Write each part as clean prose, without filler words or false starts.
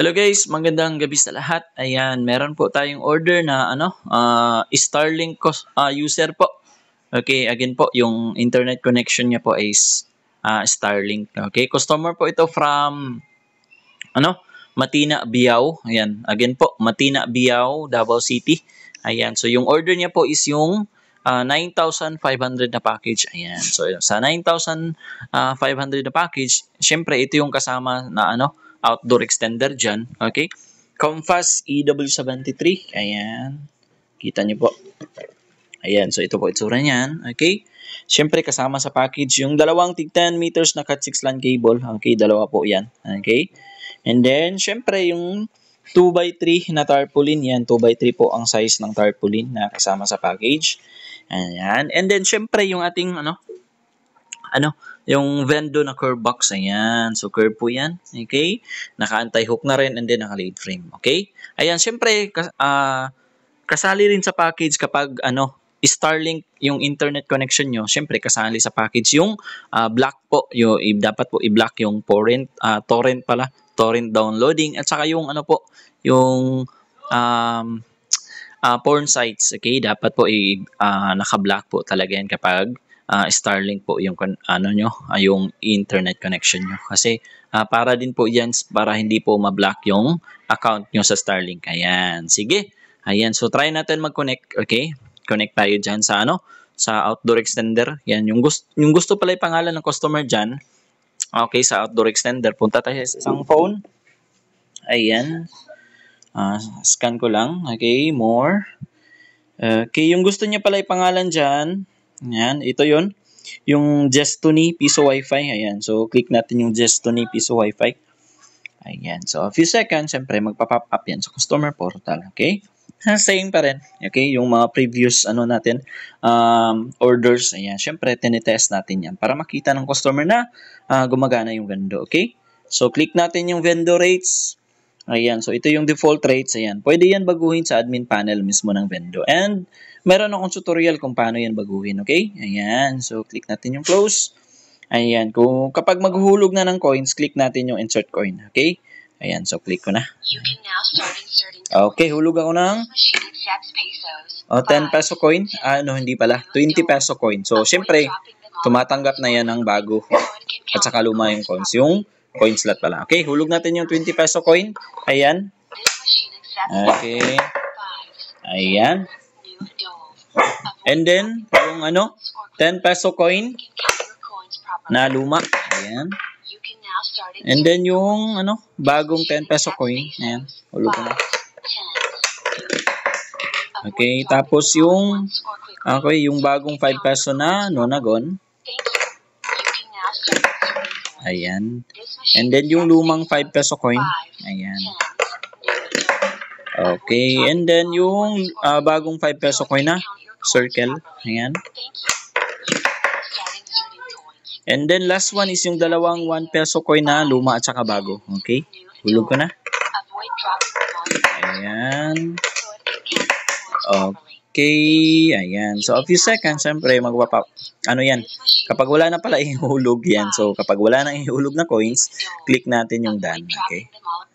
Hello guys, magandang gabi sa lahat. Ayan, meron po tayong order na Starlink user po. Okay, again po, yung internet connection niya po is Starlink. Okay, customer po ito from Matina, Biao. Ayan, again po, Matina, Biao, Davao City. Ayan, so yung order niya po is yung 9,500 na package. Ayan, so sa 9,500 na package, syempre ito yung kasama na outdoor extender dyan. Okay, Comfast EW73. Ayan, kita niyo po. Ayan, so ito po itsura niyan. Okay, syempre kasama sa package yung dalawang tig 10 meters na Cat6 LAN cable. Okay, dalawa po yan. Okay, and then syempre yung 2x3 na tarpaulin yan. 2x3 po ang size ng tarpaulin na kasama sa package. Ayan, and then syempre yung ating yung Vendo na curve box. Ayan, so curve po yan. Okay, naka-anti-hook na rin and then naka-lead frame. Okay, ayan, syempre kasali rin sa package kapag Starlink yung internet connection nyo, syempre kasali sa package yung block po, dapat po i-block yung torrent downloading at saka yung yung porn sites. Okay, dapat po naka-block po talaga yan kapag Starlink po yung yung internet connection nyo, kasi para din po yan para hindi po ma-block yung account nyo sa Starlink. Ayan, sige. Ayan, so try natin mag-connect. Okay, connect tayo dyan sa sa outdoor extender. Yan, yung gusto pala yung pangalan ng customer dyan. Okay, sa outdoor extender, punta tayo sa isang phone. Ayan, scan ko lang. Okay, more. Okay, yung gusto niya pala yung pangalan dyan. Ayan, ito yon, yung Jestony Piso Wi-Fi. Ayan, so click natin yung Jestony Piso Wi-Fi. Ayan, so a few seconds, syempre magpa-pop up yan sa customer portal. Okay, same pa rin. Okay, yung mga previous natin orders. Ayan, syempre tinitest natin yan para makita ng customer na gumagana yung Vendo. Okay, so click natin yung Vendo rates. Ayan, so ito yung default rates. Ayan, pwede yan baguhin sa admin panel mismo ng Vendo. And meron akong tutorial kung paano yan baguhin. Okay, ayan, so click natin yung close. Ayan, kapag maghuhulog na ng coins, click natin yung insert coin. Okay, ayan, so click ko na. Okay, hulog ako ng 10 peso coin. Hindi pala, 20 peso coin. So syempre tumatanggap na yan ng bago at saka luma yung coins. Yung coin slot pala. Okay, hulog natin yung 20 peso coin. Ayan. Okay. Ayan. And then, yung 10 peso coin na luma. Ayan. And then, yung bagong 10 peso coin. Ayan. Hulog ko na. Okay, tapos yung yung bagong 5 peso na Nonagon. Ayan. And then yung lumang 5 peso coin. Ayan. Okay. And then yung bagong 5 peso coin na circle. Ayan. And then last one is yung dalawang 1 peso coin na luma at saka bago. Okay. Hulog ko na. Ayan. Okay, ayan. So, a few seconds, syempre, magpapap. Yan? Kapag wala na pala ihulog yan. So, kapag wala na ihulog na coins, click natin yung done. Okay?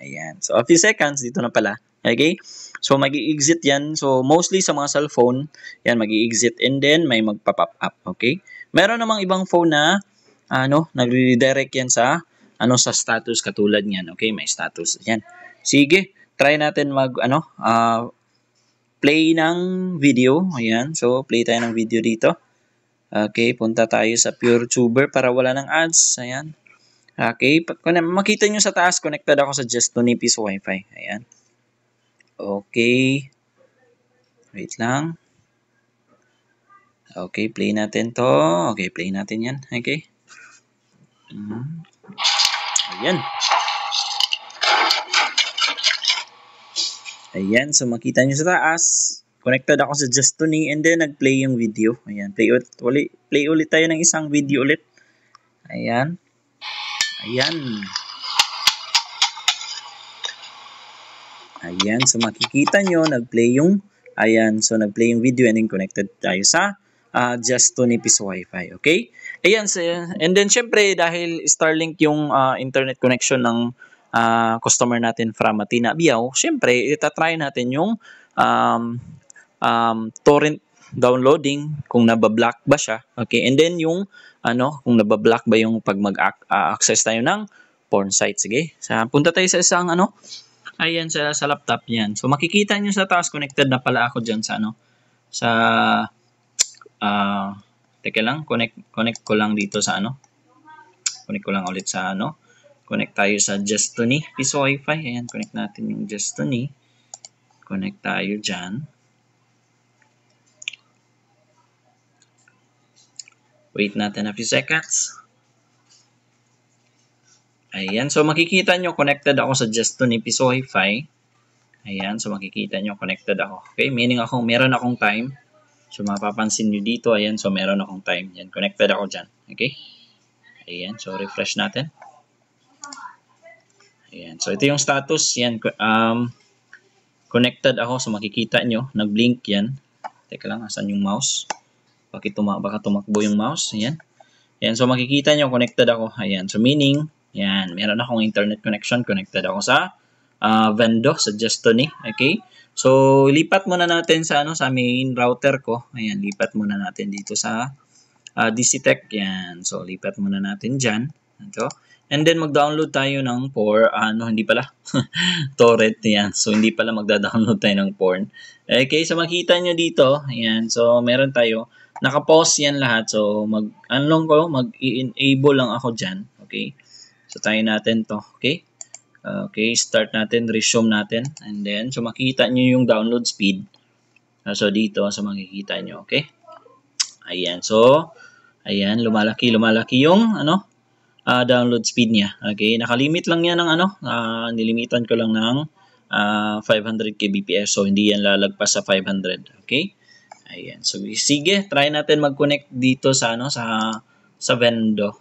Ayan. So, a few seconds, dito na pala. Okay? So, mag-i-exit yan. So, mostly sa mga cellphone, yan, mag-i-exit and then may magpa-pop up. Okay? Meron namang ibang phone na, nag-redirect yan sa, sa status katulad niyan. Okay? May status. Yan. Sige. Try natin play ng video. Ayan. So, play tayo ng video dito. Okay. Punta tayo sa PureTuber para wala ng ads. Ayan. Okay. Makita nyo sa taas, connected ako sa Jestony Piso Wi-Fi. Ayan. Okay. Wait lang. Okay. Play natin to. Okay. Play natin yan. Okay. Ayan. Ayan, so makita nyo sa taas, connected ako sa Jestony and then nag-play yung video. Ayan, play ulit tayo ng isang video ulit. Ayan. Ayan. Ayan, so makikita nyo, nag-play yung video and then connected tayo sa Jestony Piso Wi-Fi. Okay? Ayan, so, and then syempre dahil Starlink yung internet connection ng customer natin from Matina Biao, syempre, itatry natin yung torrent downloading, kung nabablock ba siya. Okay, and then yung kung nabablock ba yung pag mag-access tayo ng porn site. Sige, punta tayo sa isang ayan, sa laptop yan. So, makikita nyo sa taas, connected na pala ako dyan sa teka lang, connect ko lang dito sa connect ko lang ulit sa connect tayo sa Justony Piso Wi-Fi. Ayan, connect natin yung Justony. Connect tayo dyan. Wait natin a few seconds. Ayan, so makikita nyo, connected ako sa Justony Piso Wi-Fi. Ayan, so makikita nyo, connected ako. Okay, meaning meron akong time. So mapapansin nyo dito, ayan, so meron akong time. Ayan, connected ako dyan. Okay? Ayan, so refresh natin. Ayan, so ito yung status. Ayan, connected ako, so makikita nyo, nag-blink yan. Teka lang, asan yung mouse? Baka tumakbo yung mouse. Ayan. Ayan, so makikita nyo, connected ako. Ayan, so meaning, ayan, meron akong internet connection. Connected ako sa Vendo, sa Justony. Okay? So, lipat muna natin sa main router ko. Ayan, lipat muna natin dito sa DCTech. Ayan, so lipat muna natin dyan. Ito. And then, mag-download tayo ng hindi pala, torrent. Ayan, so hindi pala magda-download tayo ng porn. Okay, so makita nyo dito. Ayan, so meron tayo. Naka-pause yan lahat. So, mag-enable lang ako dyan. Okay. So, tayo natin to. Okay. Okay, start natin. Resume natin. And then, so makita nyo yung download speed. So, dito. So, makikita nyo. Okay. Ayan. So, ayan. Lumalaki yung, download speed niya. Okay. Nakalimit lang yan ng, nilimitan ko lang ng 500 kbps. So, hindi yan lalagpas sa 500. Okay. Ayan. So, sige, try natin mag-connect dito sa sa Vendo.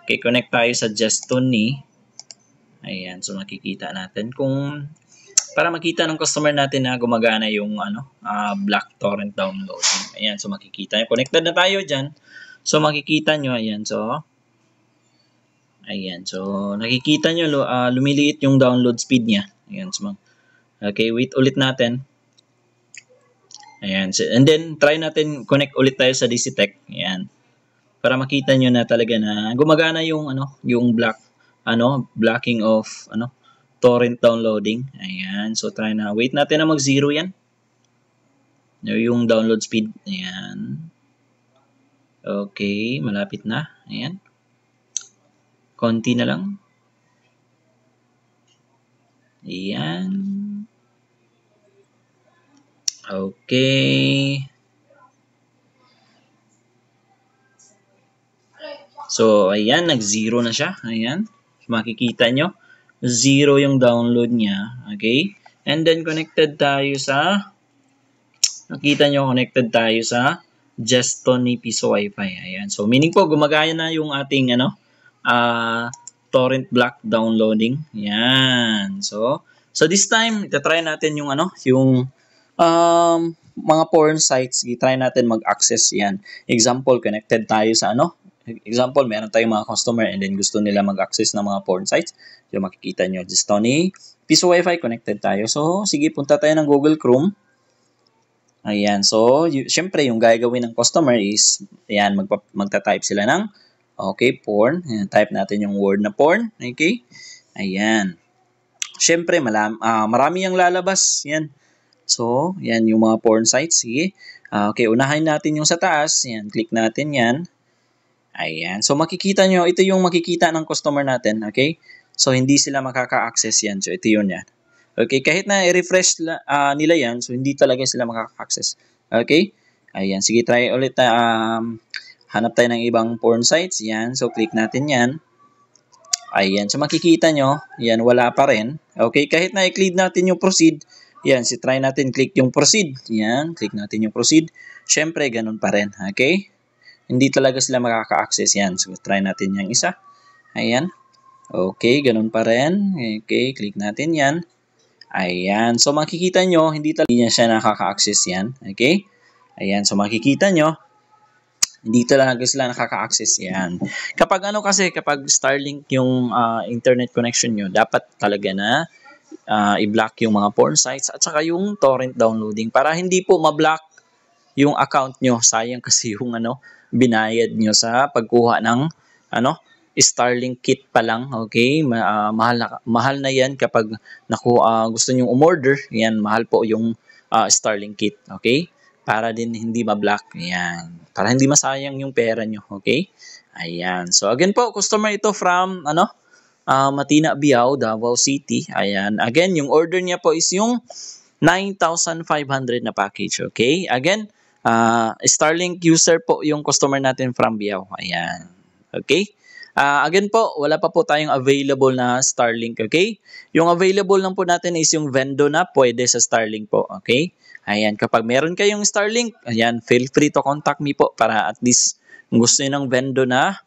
Okay, connect tayo sa Justony. Ayan, so makikita natin para makita ng customer natin na gumagana yung black torrent downloading. Ayan, so makikita nyo. Connected na tayo dyan. So, makikita nyo, ayan, so nakikita nyo, lumiliit yung download speed niya. Ayan, so okay, wait ulit natin. Ayan. So, and then, try natin connect ulit tayo sa DCTech. Ayan. Para makita nyo na talaga na gumagana yung, yung blocking of, torrent downloading. Ayan. So, try na. Wait natin na mag-zero yan. Yung download speed. Ayan. Okay. Malapit na. Ayan. Konti na lang. Ayan. Okay. So, ayan, nag-zero na siya. Ayan. Makikita nyo, zero yung download niya. Okay? And then, connected tayo sa, nakita nyo, connected tayo sa Justony Piso Wi-Fi. Ayan. So, meaning po, gumagaya na yung ating, torrent block downloading. Ayan. So this time, itatry natin yung, yung, mga porn sites, i-try natin mag-access yan. Example, connected tayo sa example, meron tayong mga customer and then gusto nila mag-access ng mga porn sites. So, makikita nyo, Justony Piso Wi-Fi, connected tayo. So, sige, punta tayo ng Google Chrome. Ayan, so, syempre, yung gagawin ng customer is, ayan, magta-type sila ng, okay, porn. Ayan, type natin yung word na porn. Okay? Ayan. Syempre, marami yung lalabas. Yan. So, yan yung mga porn sites. Sige. Okay, unahin natin yung sa taas. Yan, click natin yan. Ayan. So, makikita nyo, ito yung makikita ng customer natin. Okay? So, hindi sila makaka-access yan. So, ito yun yan. Okay, kahit na i-refresh nila yan, so hindi talaga sila makaka-access. Okay? Ayan. Sige, try ulit. Hanap tayo ng ibang porn sites. Yan. So, click natin yan. Ayan. So, makikita nyo, yan, wala pa rin. Okay? Kahit na i-click natin yung proceed, yan, try natin click yung proceed. Yan, click natin yung proceed. Siyempre, ganun pa rin. Okay? Hindi talaga sila makaka-access yan. So, try natin yung isa. Ayan. Okay, ganun pa rin. Okay, click natin yan. Ayan. So, makikita nyo, hindi talaga niya siya nakaka-access yan. Okay? Ayan. So, makikita nyo, Dito lang sila nakaka-access yan. Kapag kapag Starlink yung internet connection nyo, dapat talaga na i-block yung mga porn sites at saka yung torrent downloading para hindi po ma-block yung account nyo. Sayang kasi yung binayad nyo sa pagkuha ng Starlink kit pa lang. Okay? Mahal na yan kapag gusto nyo umorder. Yan, mahal po yung Starlink kit. Okay? Para din hindi ma-block. Yan. Para hindi masayang yung pera nyo. Okay? Ayan. So again po, customer ito from Matina Biao, Davao City. Ayan. Again, yung order niya po is yung 9,500 na package. Okay? Again, Starlink user po yung customer natin from Biao. Ayan. Okay? Again po, wala pa po tayong available na Starlink. Okay? Yung available lang po natin is yung Vendo na pwede sa Starlink po. Okay? Ayan. Kapag meron kayong Starlink, ayan, feel free to contact me po para at least kung gusto nyo ng Vendo na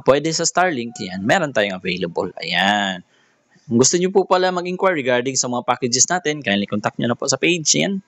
pwede sa Starlink, yan, meron tayong available. Ayan. Kung gusto nyo po pala mag-inquire regarding sa mga packages natin, kindly contact nyo na po sa page. Yan.